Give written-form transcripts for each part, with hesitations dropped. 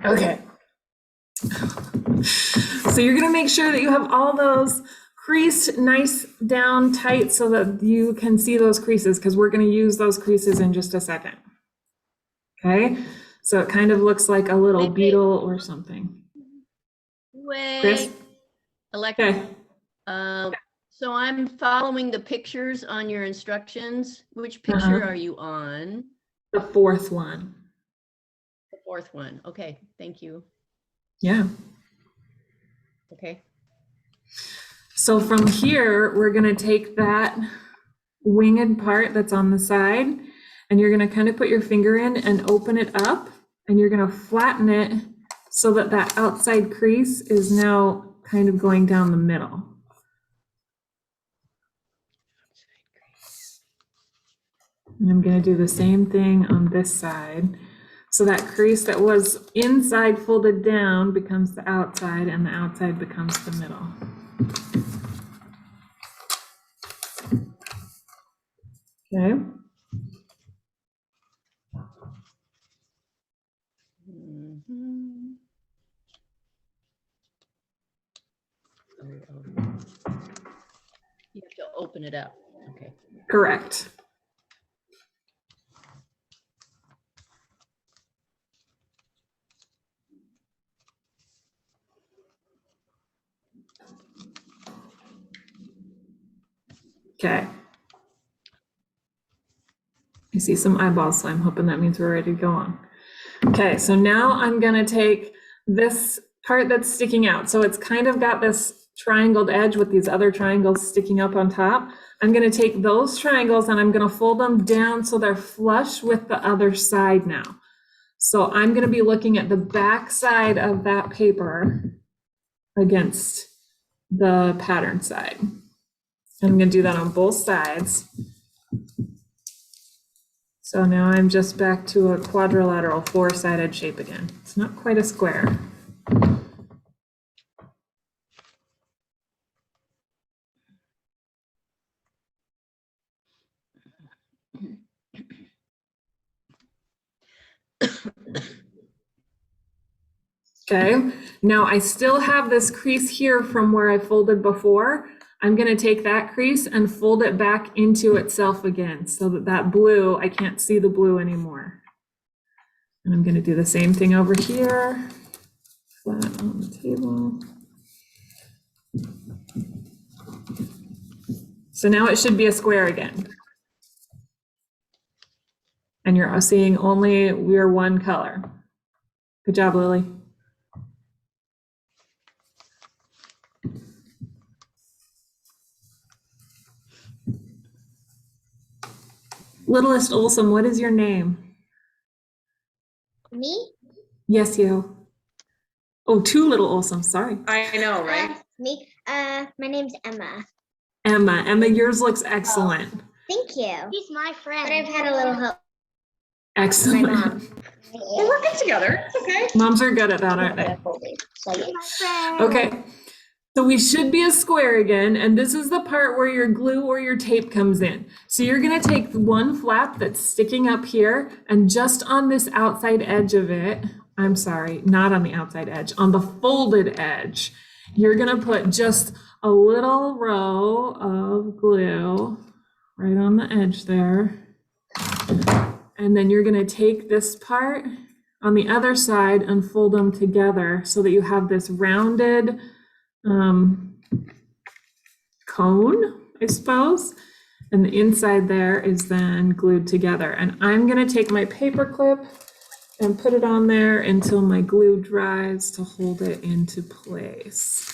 Okay. So you're gonna make sure that you have all those creased nice down tight so that you can see those creases, because we're gonna use those creases in just a second. Okay, so it kind of looks like a little beetle or something. Chris? Alexa. Okay. So I'm following the pictures on your instructions. Which picture are you on? The fourth one. The fourth one. Okay, thank you. Yeah. Okay. So from here, we're gonna take that winged part that's on the side, and you're gonna kind of put your finger in and open it up, and you're gonna flatten it so that that outside crease is now kind of going down the middle. And I'm gonna do the same thing on this side. So that crease that was inside folded down becomes the outside, and the outside becomes the middle. Okay. You have to open it up. Okay. Correct. Okay. I see some eyeballs, so I'm hoping that means we're ready to go on. Okay, so now I'm gonna take this part that's sticking out. So it's kind of got this triangled edge with these other triangles sticking up on top. I'm gonna take those triangles and I'm gonna fold them down so they're flush with the other side now. So I'm gonna be looking at the back side of that paper against the pattern side. I'm gonna do that on both sides. So now I'm just back to a quadrilateral four-sided shape again. It's not quite a square. Okay, now I still have this crease here from where I folded before. I'm gonna take that crease and fold it back into itself again so that that blue, I can't see the blue anymore. And I'm gonna do the same thing over here, flat on the table. So now it should be a square again. And you're seeing only we're one color. Good job, Lily. Littlest Olsum, what is your name? Me? Yes, you. Oh, two little Olsum, sorry. I know, right? Me? My name's Emma. Emma, yours looks excellent. Thank you. He's my friend. But I've had a little help. Excellent. My mom. We're working together. It's okay. Moms are good at that, aren't they? Okay. So we should be a square again, and this is the part where your glue or your tape comes in. So you're gonna take one flap that's sticking up here, and just on this outside edge of it, I'm sorry, not on the outside edge, on the folded edge, you're gonna put just a little row of glue right on the edge there. And then you're gonna take this part on the other side and fold them together so that you have this rounded cone, I suppose, and the inside there is then glued together. And I'm gonna take my paper clip and put it on there until my glue dries to hold it into place.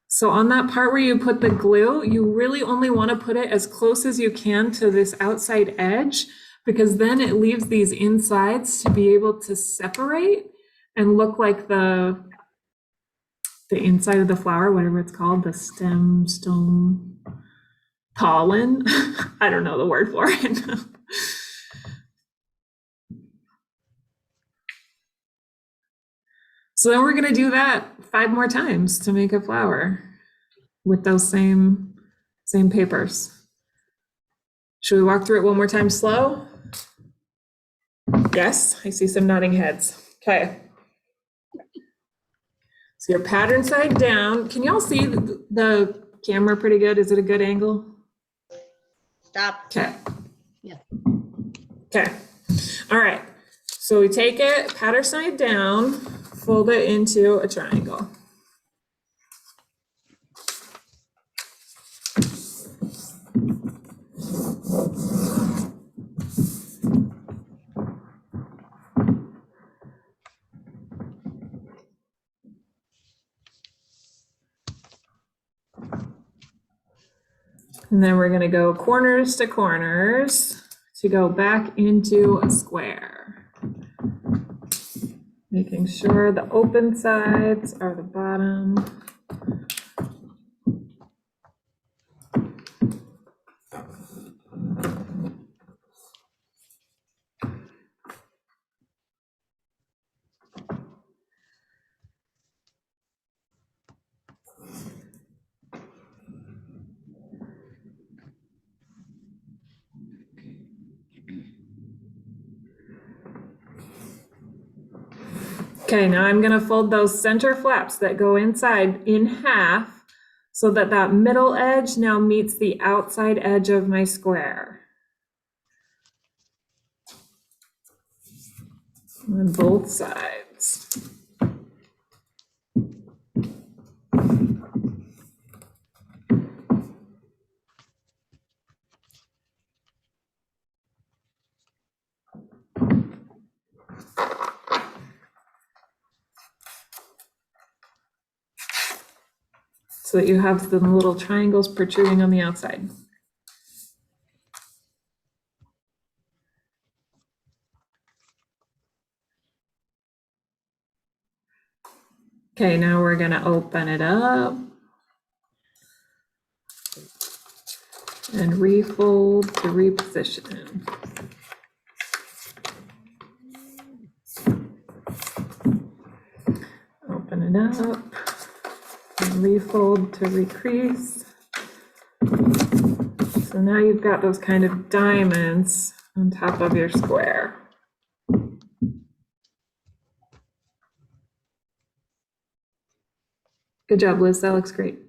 So on that part where you put the glue, you really only want to put it as close as you can to this outside edge, because then it leaves these insides to be able to separate and look like the inside of the flower, whatever it's called, the stem, stone, pollen. I don't know the word for it. So then we're going to do that 5 more times to make a flower with those same papers. Should we walk through it one more time slow? Yes, I see some nodding heads. Okay. So your pattern side down. Can y'all see the camera pretty good? Is it a good angle? Stop. Okay. Yeah. Okay. All right. So we take it, pattern side down, fold it into a triangle. And then we're going to go corners to corners to go back into a square. Making sure the open sides are the bottom. Okay, now I'm going to fold those center flaps that go inside in half so that that middle edge now meets the outside edge of my square. On both sides. So that you have the little triangles protruding on the outside. Okay, now we're going to open it up and refold to reposition. Open it up and refold to recrease. So now you've got those kind of diamonds on top of your square. Good job, Liz. That looks great.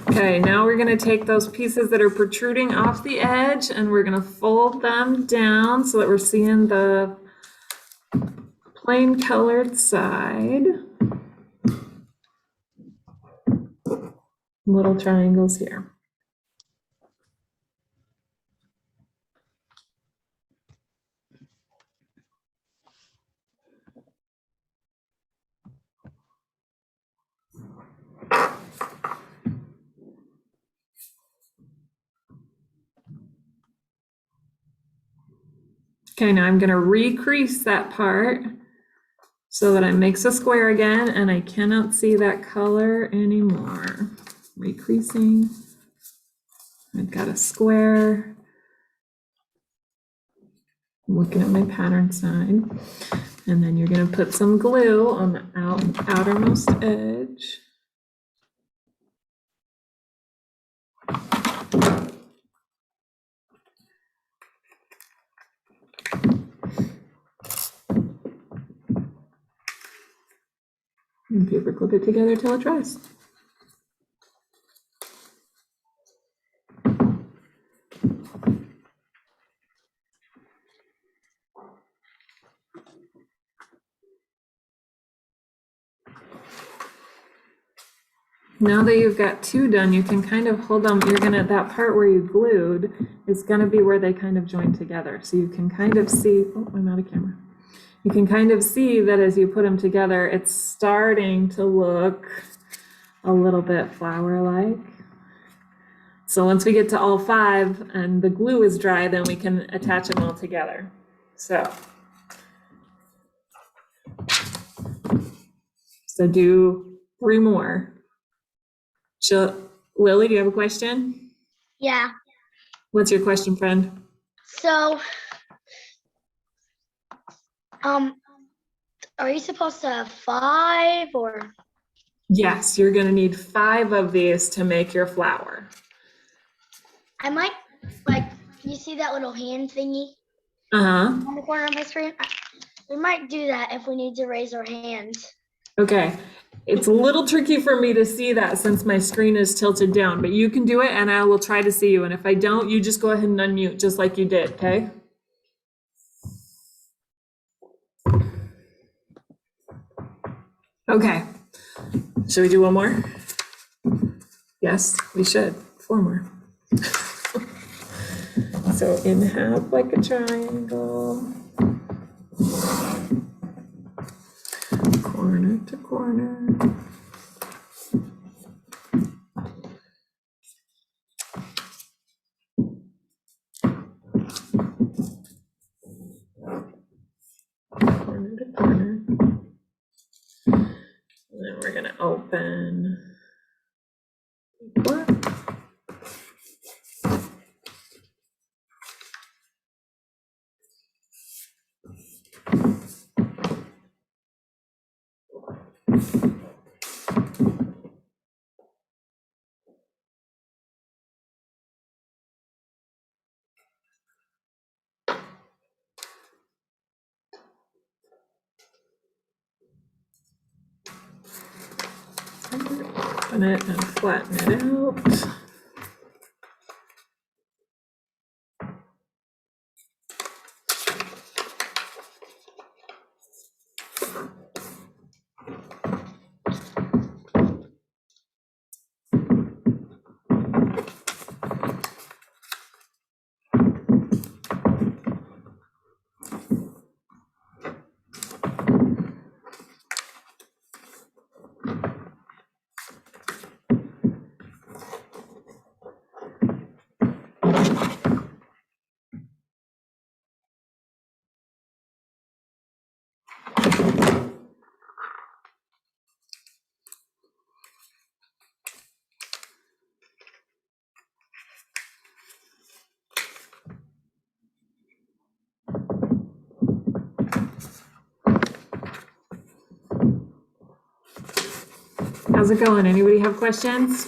Okay, now we're going to take those pieces that are protruding off the edge and we're going to fold them down so that we're seeing the plain colored side. Little triangles here. Okay, now I'm going to recrease that part so that it makes a square again and I cannot see that color anymore. Recreasing. I've got a square. I'm looking at my pattern side. And then you're going to put some glue on the outermost edge. And paper clip it together till it dries. Now that you've got two done, you can kind of hold them. You're gonna, that part where you glued is gonna be where they kind of join together. So you can kind of see, oh, I'm out of camera. You can kind of see that as you put them together, it's starting to look a little bit flower-like. So once we get to all five and the glue is dry, then we can attach them all together. So do 3 more. Lily, do you have a question? Yeah. What's your question, friend? So, are you supposed to have 5 or? Yes, you're gonna need 5 of these to make your flower. I might, like, you see that little hand thingy Uh-huh. on the corner of my screen? We might do that if we need to raise our hands. Okay. It's a little tricky for me to see that since my screen is tilted down, but you can do it and I will try to see you. And if I don't, you just go ahead and unmute just like you did, okay? Okay. Should we do one more? Yes, we should. 4 more. So in half like a triangle. Corner to corner. Corner to corner. And then we're gonna open. What? Open it and flatten it out. How's it going? Anybody have questions?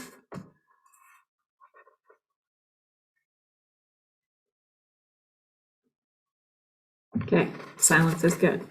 Okay, silence is good.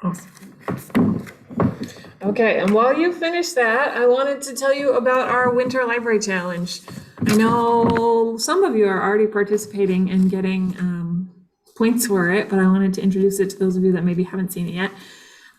Awesome. Okay, and while you finish that, I wanted to tell you about our Winter Library Challenge. I know some of you are already participating and getting points for it, but I wanted to introduce it to those of you that maybe haven't seen it yet.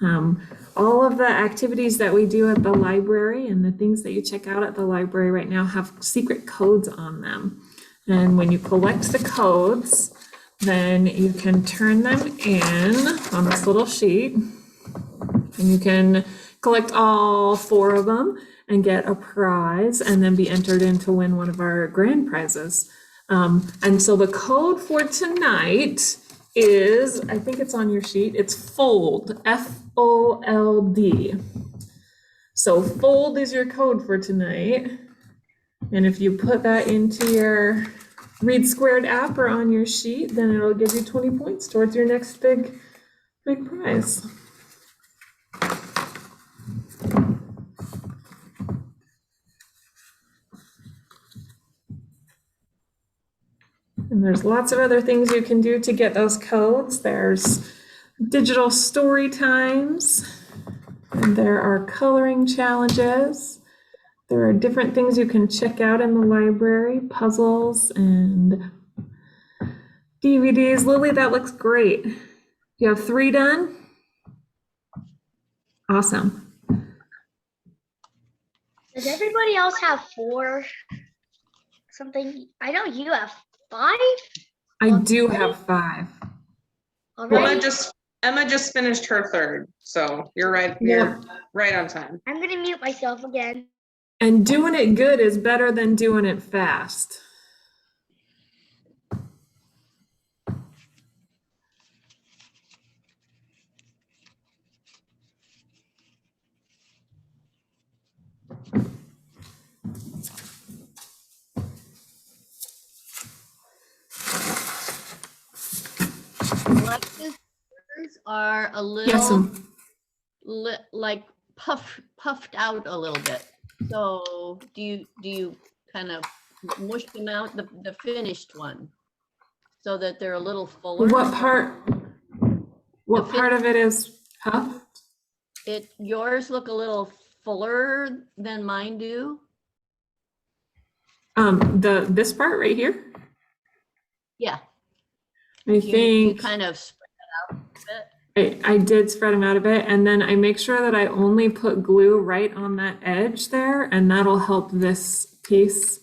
All of the activities that we do at the library and the things that you check out at the library right now have secret codes on them. And when you collect the codes, then you can turn them in on this little sheet. And you can collect all 4 of them and get a prize and then be entered in to win one of our grand prizes. And so the code for tonight is, I think it's on your sheet, it's FOLD, F-O-L-D. So FOLD is your code for tonight. And if you put that into your Read Squared app or on your sheet, then it'll give you 20 points towards your next big prize. And there's lots of other things you can do to get those codes. There's digital story times, and there are coloring challenges. There are different things you can check out in the library, puzzles and DVDs. Lily, that looks great. You have 3 done? Awesome. Does everybody else have 4? Something? I know you have 5. I do have 5. Already? Emma just finished her 3rd, so you're right. You're right on time. I'm gonna mute myself again. And doing it good is better than doing it fast. Alexis are a Yes, little like puffed out a little bit. So do you kind of mush them out, the finished one, so that they're a little fuller? what part of it is puffed? Yours look a little fuller than mine do. This part right here? Yeah. I You think kind of spread it out a bit. I did spread them out a bit, and then I make sure that I only put glue right on that edge there, and that'll help this piece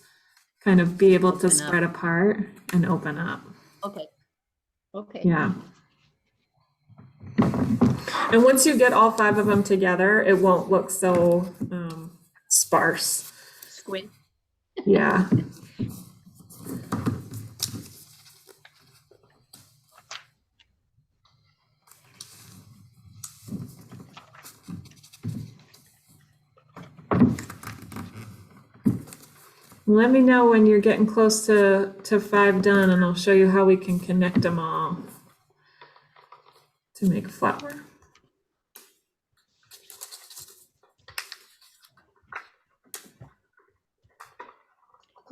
kind of be able to Open up. spread apart and open up. Okay. Okay. Yeah. And once you get all 5 of them together, it won't look so sparse. Squint. Yeah. Let me know when you're getting close to 5 done, and I'll show you how we can connect them all to make a flower.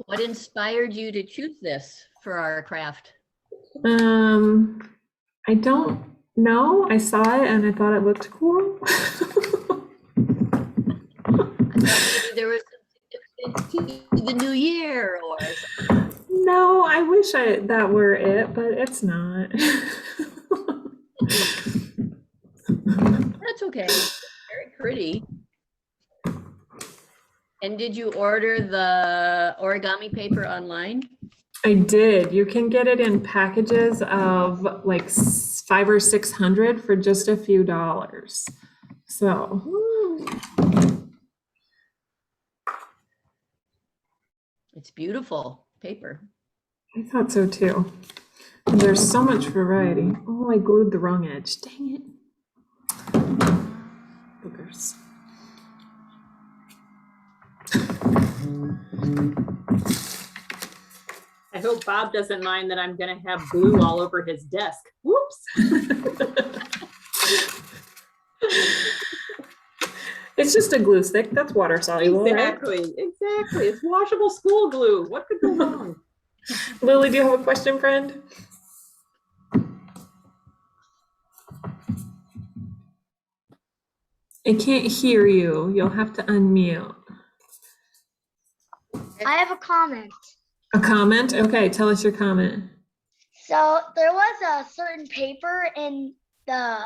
What inspired you to choose this for our craft? I don't know. I saw it and I thought it looked cool. I thought maybe there was something to the new year or something. No, I wish that were it, but it's not. That's okay. Very pretty. And did you order the origami paper online? I did. You can get it in packages of like 500 or 600 for just a few dollars. So. It's beautiful paper. I thought so too. And there's so much variety. Oh, I glued the wrong edge. Dang it. Boogers. I hope Bob doesn't mind that I'm gonna have glue all over his desk. Whoops. It's just a glue stick. That's water soluble, Exactly, exactly. It's washable school glue. What could go wrong? right? Lily, do you have a question, friend? I can't hear you. You'll have to unmute. I have a comment. A comment? Okay, tell us your comment. So there was a certain paper in the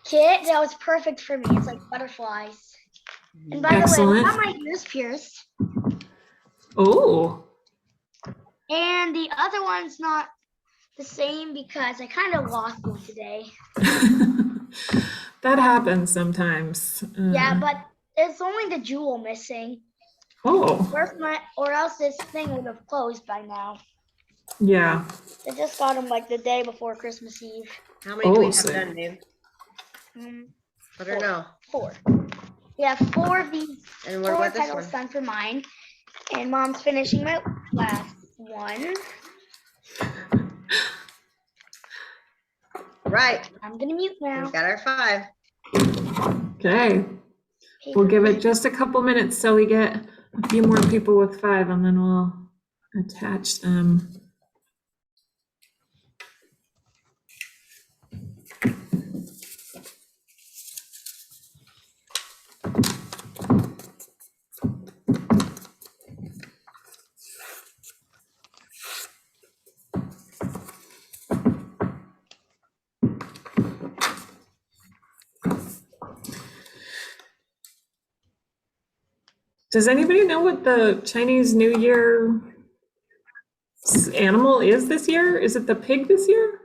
kit that was perfect for me. It's like butterflies. And by the way, Excellent. I got my ears pierced. Oh. And the other one's not the same because I kind of lost one today. That happens sometimes. Yeah, but it's only the jewel missing. Oh, Or else this thing would have closed by now. yeah. I just got them like the day before Christmas Eve. How many do we Oh, have so- done, babe? I don't know. 4. We have 4 of these. And what 4 about this petals one? done for mine. And Mom's finishing my last 1. Right, I'm gonna mute we now. got our 5. Okay, we'll give it just a couple minutes so we get a few more people with 5 and then we'll attach them. Does anybody know what the Chinese New Year animal is this year? Is it the pig this year?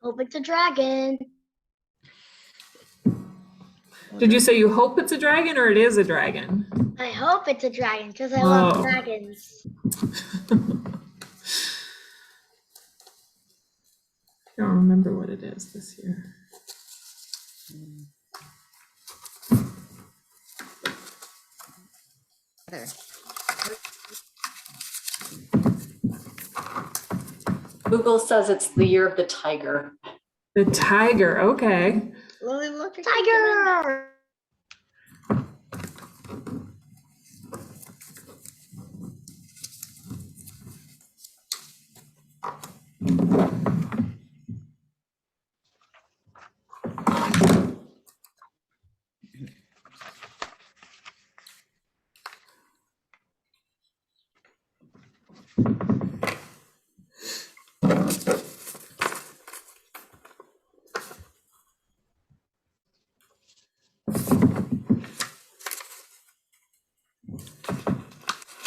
Hope it's a dragon. Did you say you hope it's a dragon or it is a dragon? I hope it's a dragon because I love Oh. dragons. I don't remember what it is this year. There. Google says it's the year of the tiger. The tiger, okay. Lily, look at Tiger!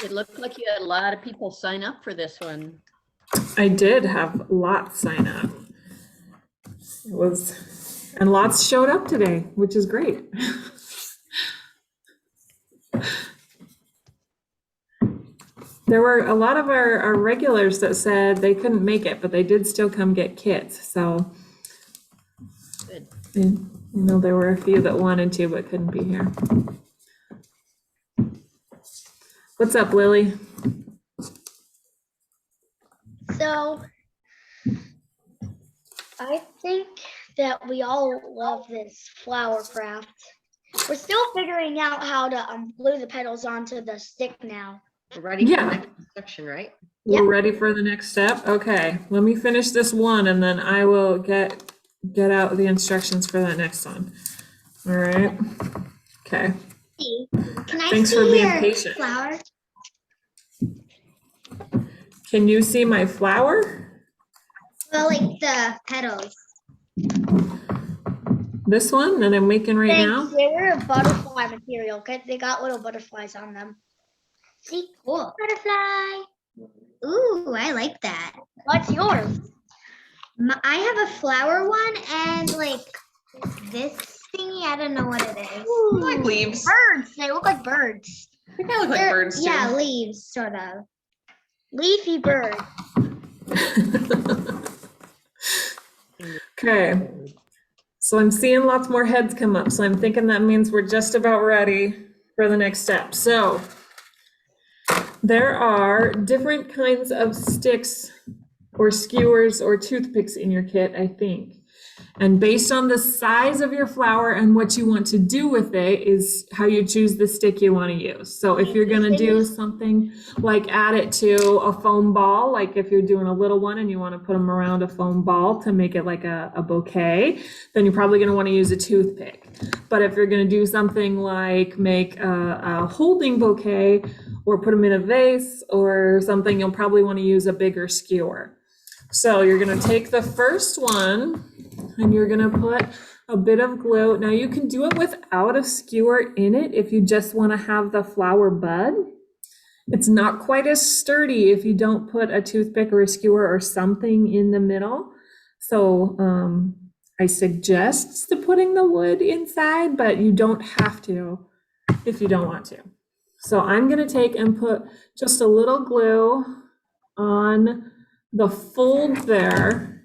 It looked like you had a lot of people sign up for this one. I did have lots sign up. It was, and lots showed up today, which is great. There were a lot of our regulars that said they couldn't make it, but they did still come get kits. So, Good. you know, there were a few that wanted to but couldn't be here. What's up, Lily? So, I think that we all love this flower craft. We're still figuring out how to glue the petals onto the stick now. We're ready for Yeah. the next section, right? We're ready for the next step? Okay, let me finish this one and then I will get out the instructions for that next one. All right. Okay. Can I Thanks for being patient. flower? Can you see my flower? Well, like the petals. This one that I'm making right now? They were a butterfly material. Okay, they got little butterflies on them. See, cool. Butterfly. Ooh, I like that. What's yours? I have a flower one and like this thingy. I don't know what it is. Like leaves. Birds. They look like birds. I think I look like They're- birds too. Yeah, leaves, sort of. Leafy bird. Okay. So I'm seeing lots more heads come up. So I'm thinking that means we're just about ready for the next step. So there are different kinds of sticks or skewers or toothpicks in your kit, I think. And based on the size of your flower and what you want to do with it is how you choose the stick you want to use. So if you're going to do something like add it to a foam ball, like if you're doing a little one and you want to put them around a foam ball to make it like a bouquet, then you're probably going to want to use a toothpick. But if you're going to do something like make a holding bouquet or put them in a vase or something, you'll probably want to use a bigger skewer. So you're going to take the first one and you're going to put a bit of glue. Now you can do it without a skewer in it if you just want to have the flower bud. It's not quite as sturdy if you don't put a toothpick or a skewer or something in the middle. So I suggest to putting the wood inside, but you don't have to if you don't want to. So I'm going to take and put just a little glue on the fold there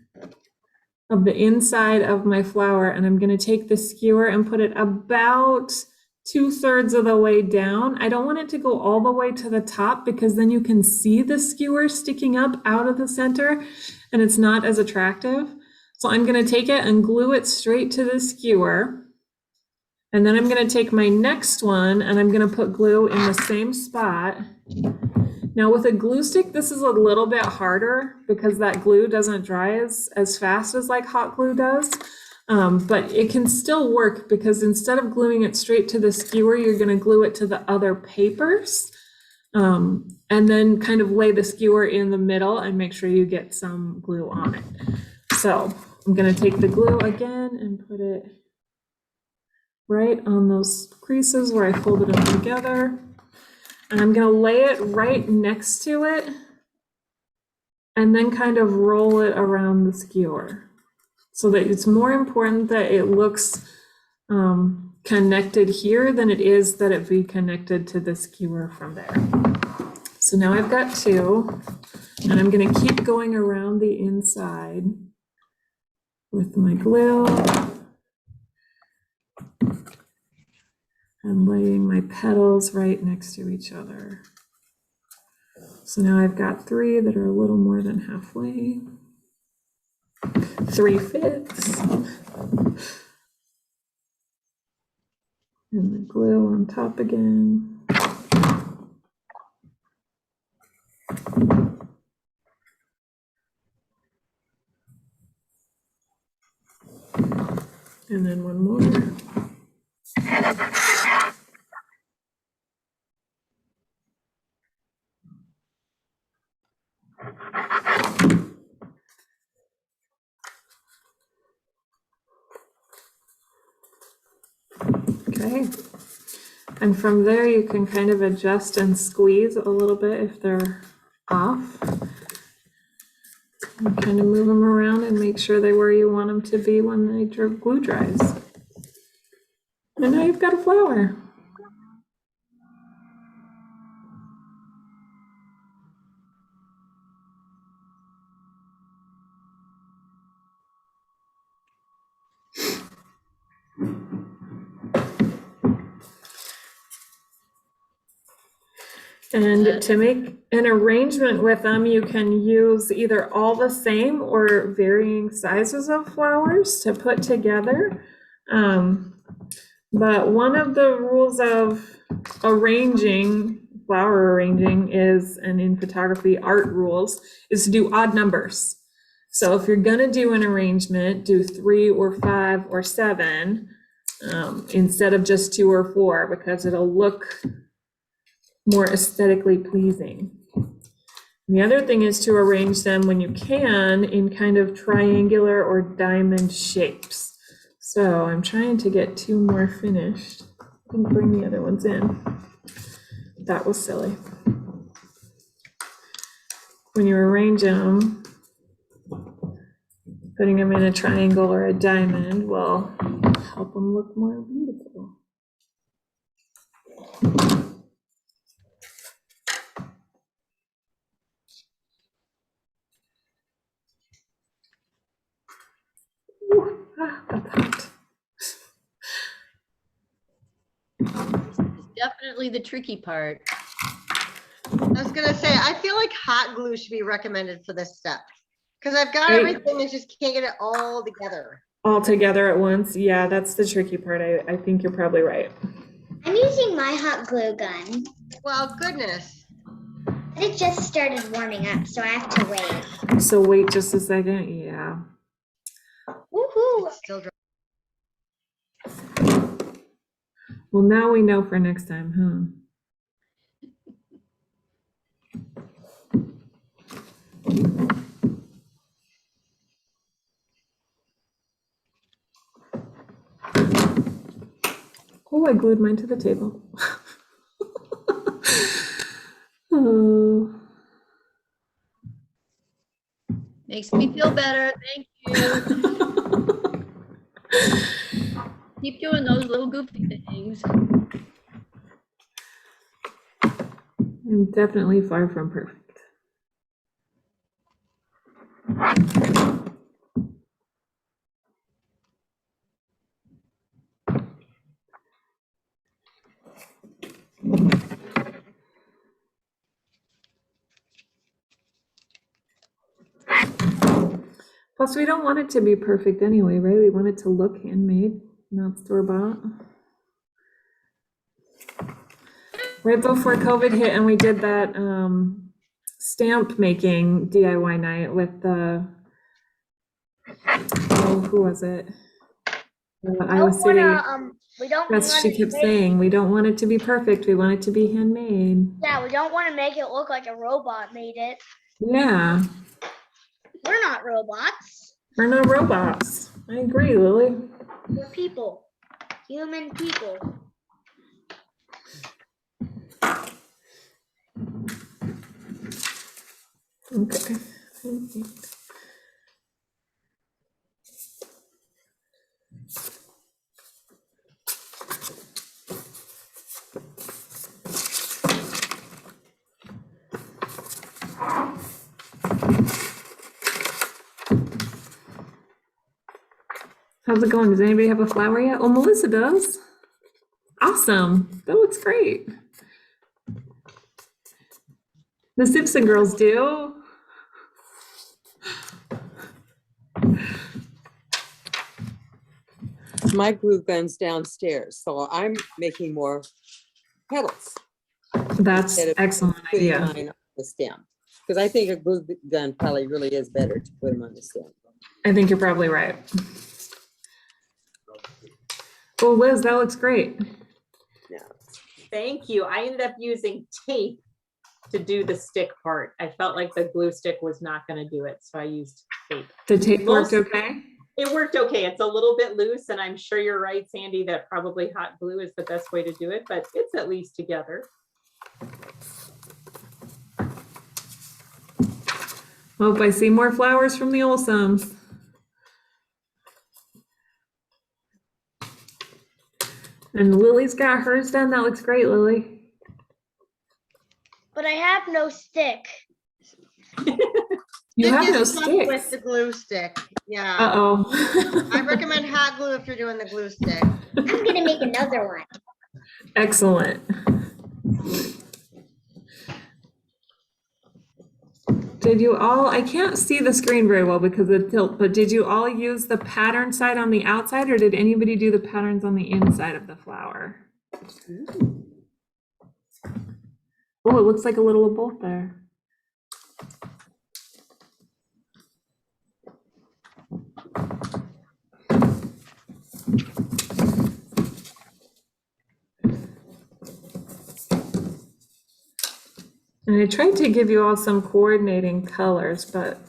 of the inside of my flower, and I'm going to take the skewer and put it about 2/3 of the way down. I don't want it to go all the way to the top because then you can see the skewer sticking up out of the center and it's not as attractive. So I'm going to take it and glue it straight to the skewer. And then I'm going to take my next one and I'm going to put glue in the same spot. Now with a glue stick, this is a little bit harder because that glue doesn't dry as fast as like hot glue does. But it can still work because instead of gluing it straight to the skewer, you're going to glue it to the other papers. And then kind of lay the skewer in the middle and make sure you get some glue on it. So I'm going to take the glue again and put it right on those creases where I folded them together. And I'm going to lay it right next to it and then kind of roll it around the skewer so that it's more important that it looks connected here than it is that it be connected to the skewer from there. So now I've got two, and I'm going to keep going around the inside with my glue. I'm laying my petals right next to each other. So now I've got three that are a little more than halfway. 3/5. And the glue on top again. And then one more. Okay, and from there you can kind of adjust and squeeze a little bit if they're off. And kind of move them around and make sure they're where you want them to be when the glue dries. And now you've got a flower. And to make an arrangement with them, you can use either all the same or varying sizes of flowers to put together. But one of the rules of flower arranging is, and in photography art rules, is to do odd numbers. So if you're gonna do an arrangement, do 3 or 5 or 7 instead of just 2 or 4, because it'll look more aesthetically pleasing. And the other thing is to arrange them when you can in kind of triangular or diamond shapes. So I'm trying to get 2 more finished. Didn't bring the other ones in. That was silly. When you arrange them, putting them in a triangle or a diamond will help them look more beautiful. That's hot. Definitely the tricky part. I was gonna say, I feel like hot glue should be recommended for this step. Because I've got Right. everything and just can't get it all together. All together at once. Yeah, that's the tricky part. I think you're probably right. I'm using my hot glue gun, Well, goodness. but it just started warming up, so I have to wait. So wait just a second. Yeah. Woohoo! It's still dry. Well, now we know for next time, huh? Oh, I glued mine to the table. Oh. Makes me feel better. Thank you. Keep doing those little goofy things. I'm definitely far from perfect. Plus, we don't want it to be perfect anyway, right? We want it to look handmade, not store-bought. Right before COVID hit and we did that stamp making DIY night with the, oh, who was it? Iowa City. We don't Yes, want she to kept make- saying, we don't want it to be perfect. We want it to be handmade. Yeah, we don't want to make it look like a robot made it. Yeah, We're not robots. we're not robots. I agree, Lily. We're people. Human people. Okay. How's it going? Does anybody have a flower yet? Oh, Melissa does. Awesome. That looks great. The Simpson girls do. My glue gun's downstairs, so I'm making more petals. That's instead of excellent putting idea. mine on the stem. Because I think a glue gun probably really is better to put them on the stem. I think you're probably right. Well, Liz, that looks great. Thank you. I ended up using tape to do the stick part. I felt like the glue stick was not going to do it, so I used tape. The tape worked Most- okay? It worked okay. It's a little bit loose, and I'm sure you're right, Sandy, that probably hot glue is the best way to do it, but it's at least together. Hope I see more flowers from the Olsums. And Lily's got hers done. That looks great, Lily. But I have no stick. You have no With sticks. the glue stick, yeah. Uh-oh. I recommend hot glue if you're doing the glue stick. I'm gonna make another one. Excellent. Did you all, I can't see the screen very well because of the tilt, but did you all use the pattern side on the outside or did anybody do the patterns on the inside of the flower? Oh, it looks like a little of both there. And I tried to give you all some coordinating colors, but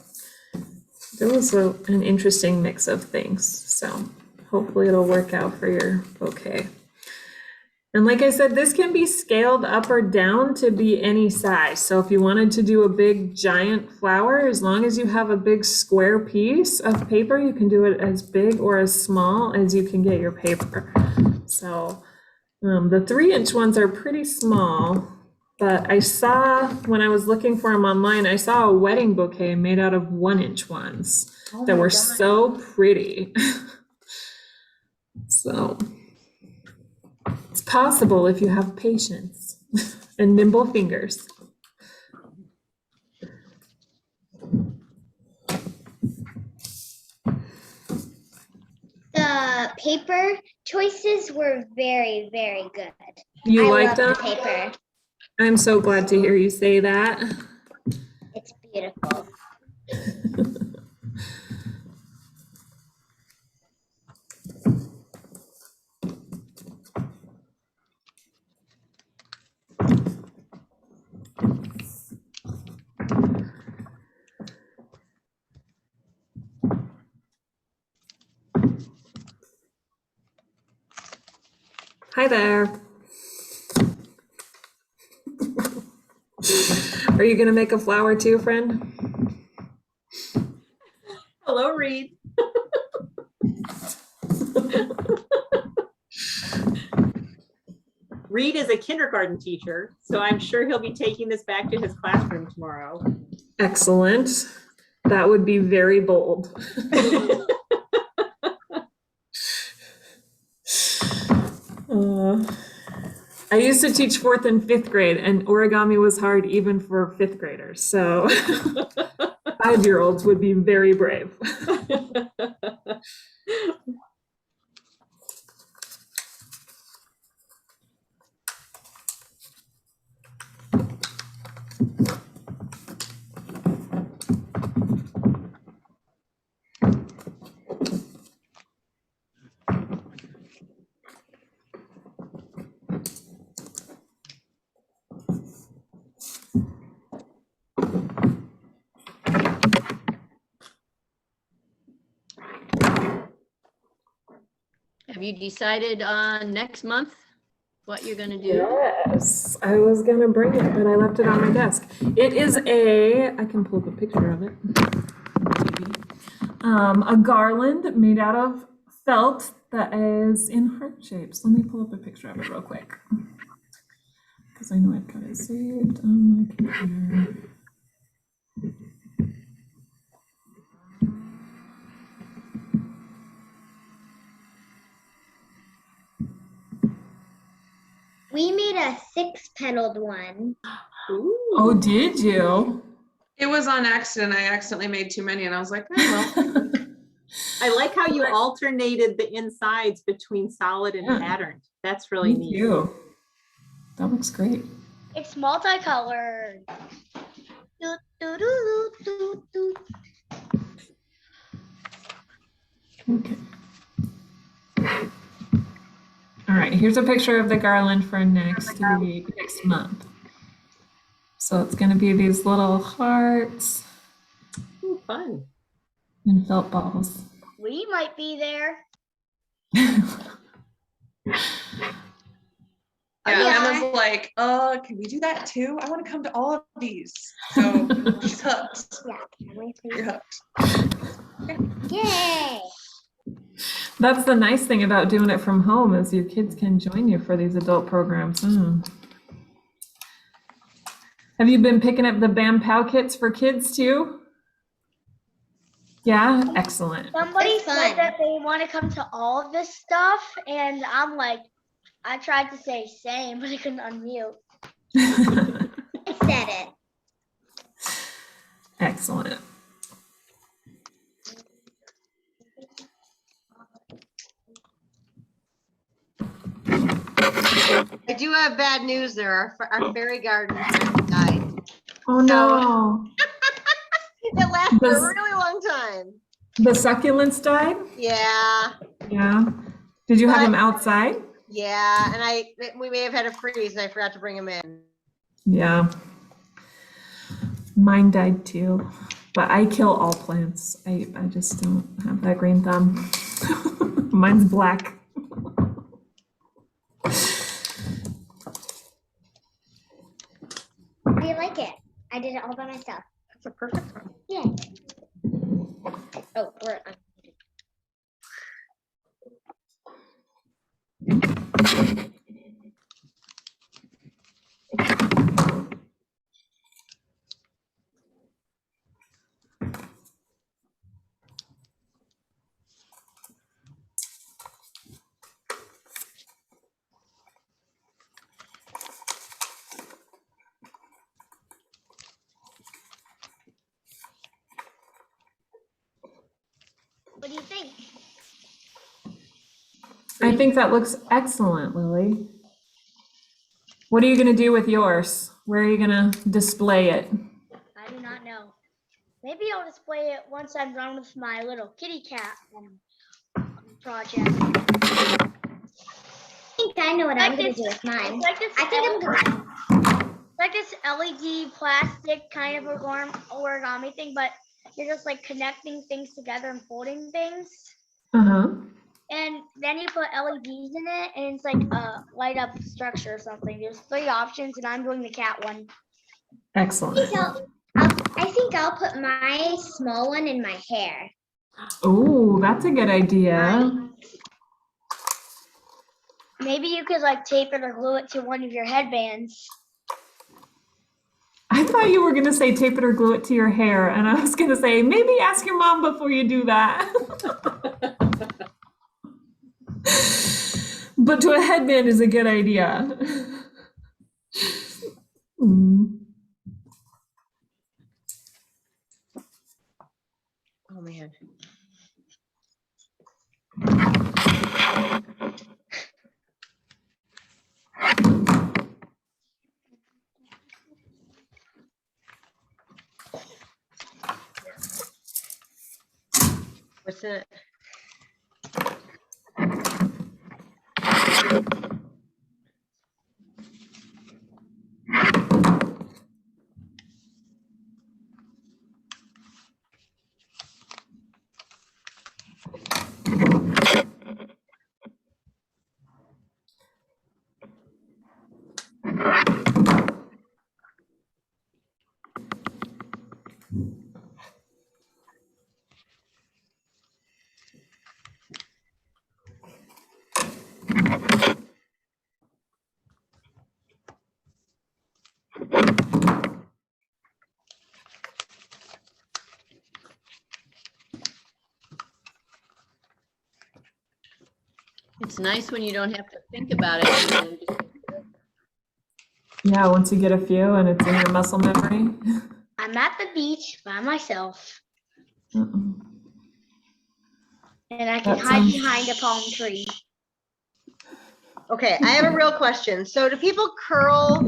there was an interesting mix of things. So hopefully it'll work out for your bouquet. And like I said, this can be scaled up or down to be any size. So if you wanted to do a big giant flower, as long as you have a big square piece of paper, you can do it as big or as small as you can get your paper. So the 3-inch ones are pretty small. But I saw, when I was looking for them online, I saw a wedding bouquet made out of 1-inch ones that were so pretty. So it's possible if you have patience and nimble fingers. The paper choices were very, very good. You I liked love them? the paper. I'm so glad to hear you say that. It's beautiful. Hi there. Are you gonna make a flower too, friend? Hello, Reed. Reed is a kindergarten teacher, so I'm sure he'll be taking this back to his classroom tomorrow. Excellent. That would be very bold. I used to teach 4th and 5th grade, and origami was hard even for 5th graders. So 5-year-olds would be very brave. Have you decided on next month what you're gonna do? Yes, I was gonna bring it, but I left it on my desk. It is I can pull up a picture of it. A garland made out of felt that is in heart shapes. Let me pull up a picture of it real quick. Because I know I've got it saved on my computer. We made a 6-petaled one. Oh, did you? It was on accident. I accidentally made too many and I was like, oh, well. I like how you alternated the insides between solid and Yeah. patterned. That's really Me neat. too. That looks great. It's multicolored. Doo, doo, doo, doo, doo, doo. Okay. All right, here's a picture of the garland for next week, next month. So it's gonna be these little hearts Ooh, fun. and felt balls. We might be there. Yeah, Yeah. Emma's like, can we do that too? I want to come to all of these. So she's hooked. You're hooked. Yay! That's the nice thing about doing it from home is your kids can join you for these adult programs. Have you been picking up the Bam Pow kits for kids too? Yeah, excellent. Somebody It's said fun. that they want to come to all of this stuff, and I'm like, I tried to say same, but I couldn't unmute. I said it. Excellent. I do have bad news there. Our fairy garden died. Oh no. It lasted a Does- really long time. The succulents died? Yeah, Yeah. Did you have But- them outside? yeah, and we may have had a freeze and I forgot to bring them in. Yeah. Mine died too. But I kill all plants. I just don't have that green thumb. Mine's black. I like it. I did it all by myself. That's a perfect one. Yeah. Oh, we're What do you think? I think that looks excellent, Lily. What are you going to do with yours? Where are you going to display it? I do not know. Maybe I'll display it once I'm done with my little kitty cat project. I think I know what I'm Like gonna this- do with mine. It's like this, I think I'm gonna. like this LED plastic kind of origami thing, but you're just like connecting things together and folding things. Uh-huh. And then you put LEDs in it, and it's like a light up structure or something. There's 3 options, and I'm doing the cat one. Excellent. I think I'll put my small one in my hair. Oh, that's a good idea. Maybe you could like tape it or glue it to one of your headbands. I thought you were going to say tape it or glue it to your hair. And I was going to say, maybe ask your mom before you do that. But to a headband is a good idea. Mm. Oh, man. What's in it? It's nice when you don't have to think about it. And then just Yeah, once you get a few and it's in your muscle memory. I'm at the beach by myself, Uh-uh. and I can That hide sounds- behind a palm tree. Okay, I have a real question. So do people curl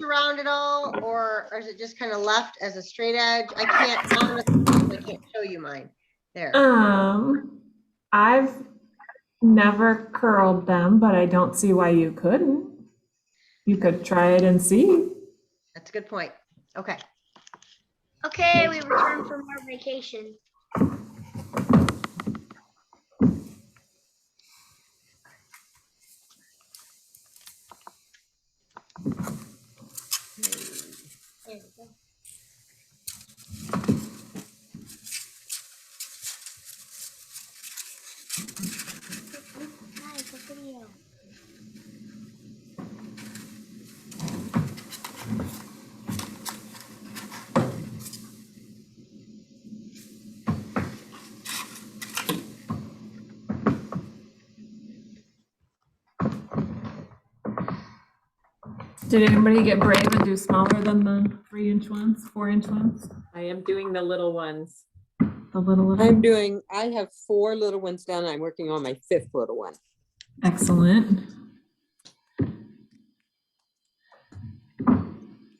around it all, or is it just kind of left as a straight edge? I can't show you mine. There. I've never curled them, but I don't see why you couldn't. You could try it and see. That's a good point. Okay. Okay, we returned from our vacation. There we go. Nice, a video. Did anybody get brave and do smaller than the 3-inch ones, 4-inch ones? I am doing the little ones. The little I have 4 little ones done. I'm working on my 5th little one. Excellent.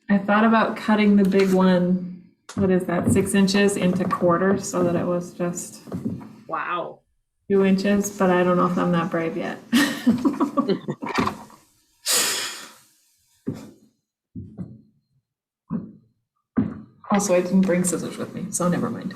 I thought about cutting the big one, what is that, 6 inches into quarters so that it was just Wow. 2 inches, but I don't know if I'm that brave yet. Also, I didn't bring scissors with me, so never mind.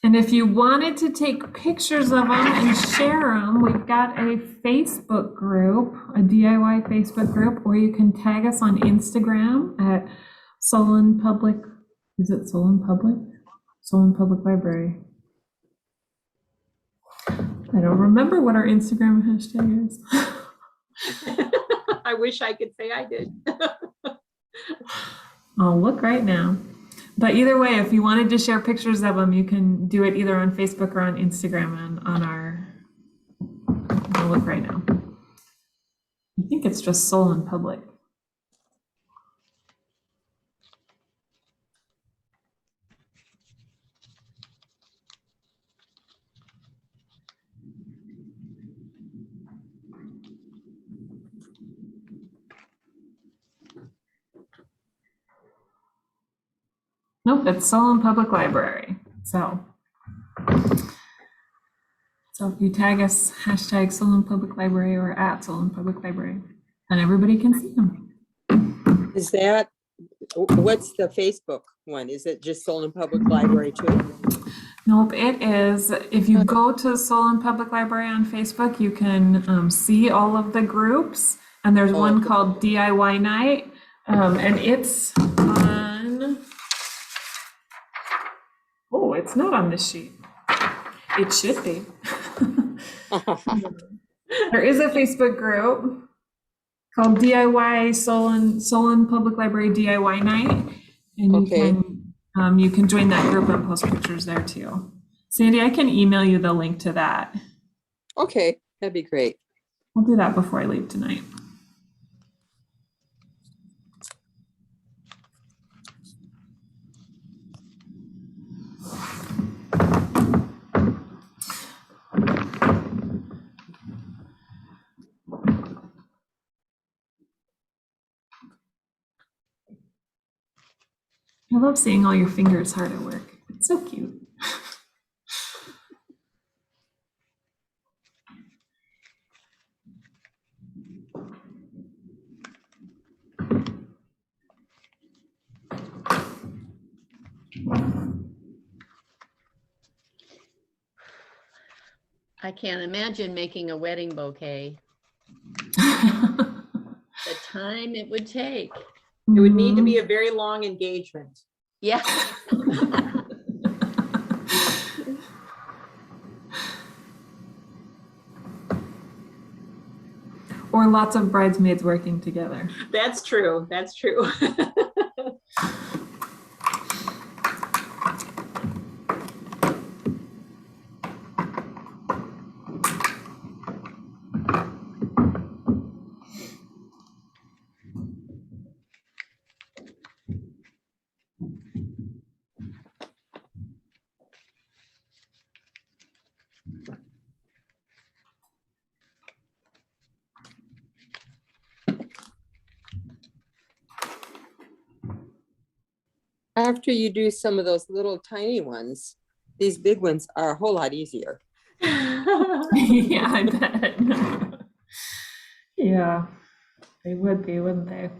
And if you wanted to take pictures of them and share them, we've got a Facebook group, a DIY Facebook group, or you can tag us on Instagram at Solon Public. Is it Solon Public? Solon Public Library. I don't remember what our Instagram hashtag is. I wish I could say I did. I'll look right now. But either way, if you wanted to share pictures of them, you can do it either on Facebook or on Instagram and on our, I'll look right now. I think it's just Solon Public. Nope, it's Solon Public Library. So if you tag us hashtag Solon Public Library or at Solon Public Library, and everybody can see them. Is that, what's the Facebook one? Is it just Solon Public Library too? Nope, it is. If you go to Solon Public Library on Facebook, you can see all of the groups, and there's one okay. called DIY Night, and it's on. Oh, it's not on this sheet. It should be. There is a Facebook group called DIY Solon Public Library DIY Night, and Okay. you can join that group and post pictures there too. Sandy, I can email you the link to that. Okay, that'd be great. I'll do that before I leave tonight. I love seeing all your fingers hard at work. It's so cute. I can't imagine making a wedding bouquet. The time it would take. It would need to be a very long engagement. Yeah. Or lots of bridesmaids working together. That's true. That's true. After you do some of those little tiny ones, these big ones are a whole lot easier. Yeah, I bet. Yeah, they would be, wouldn't they?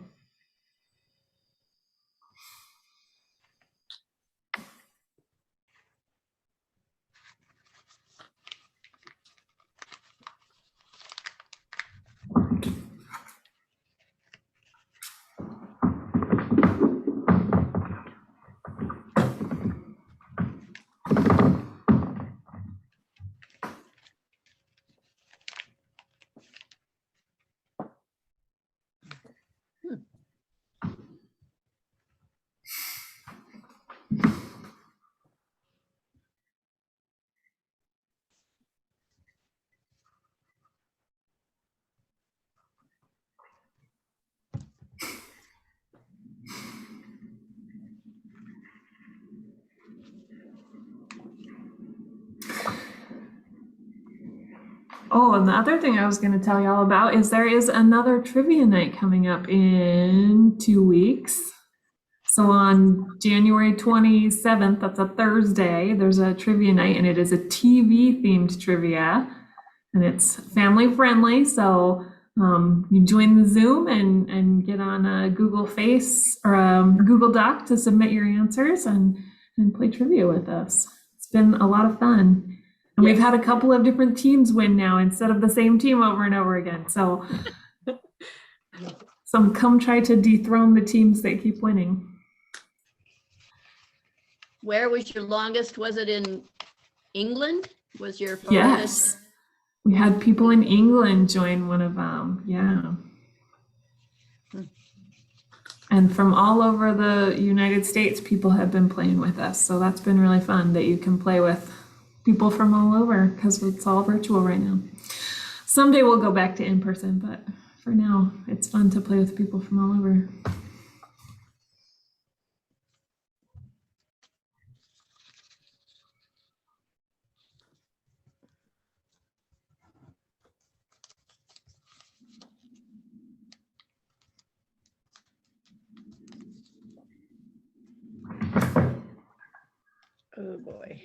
Oh, and the other thing I was going to tell y'all about is there is another trivia night coming up in 2 weeks. So on January 27th, that's a Thursday, there's a trivia night and it is a TV themed trivia and it's family friendly. So you join the Zoom and get on a Google Face or a Google Doc to submit your answers and play trivia with us. It's been a lot of fun. And we've had a couple of different teams win now instead of the same team over and over again. So some come try to dethrone the teams that keep winning. Where was your longest? Was it in England? Was your farthest? Yes. We had people in England join one of them. Yeah. And from all over the United States, people have been playing with us. So that's been really fun that you can play with people from all over because it's all virtual right now. Someday we'll go back to in person, but for now, it's fun to play with people from all over. Oh boy.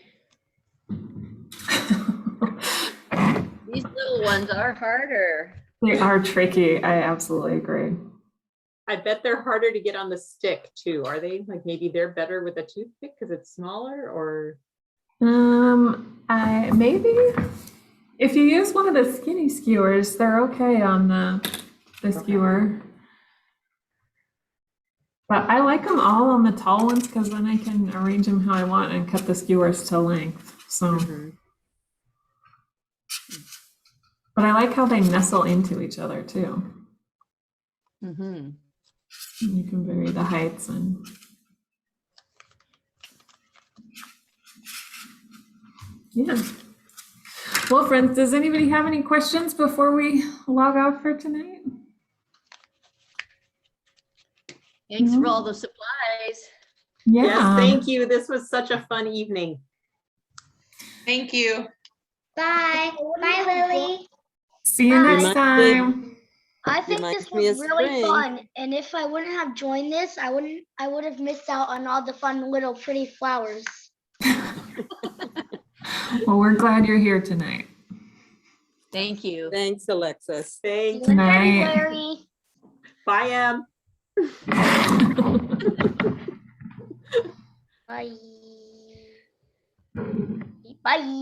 These little ones are harder. They are tricky. I absolutely agree. I bet they're harder to get on the stick too. Are they? Like maybe they're better with a toothpick because it's smaller, or I maybe if you use one of the skinny skewers, they're okay on the skewer. But I like them all on the tall ones because then I can arrange them how I want and cut the skewers to length. So, but I like how they nestle into each other too. Mm-hmm. You can vary the heights and. Yeah. Well, friends, does anybody have any questions before we log off for tonight? Thanks for all the supplies. Yeah. yes, thank you. This was such a fun evening. Thank you. Bye. Bye, Lily. See you next Remind me- time. I think Reminds this me was of really spring. fun. And if I wouldn't have joined this, I would have missed out on all the fun little pretty flowers. Well, we're glad you're here tonight. Thank you. Thanks, Alexis. See Thanks. you in Night. February. Bye, Em. Bye. Bye.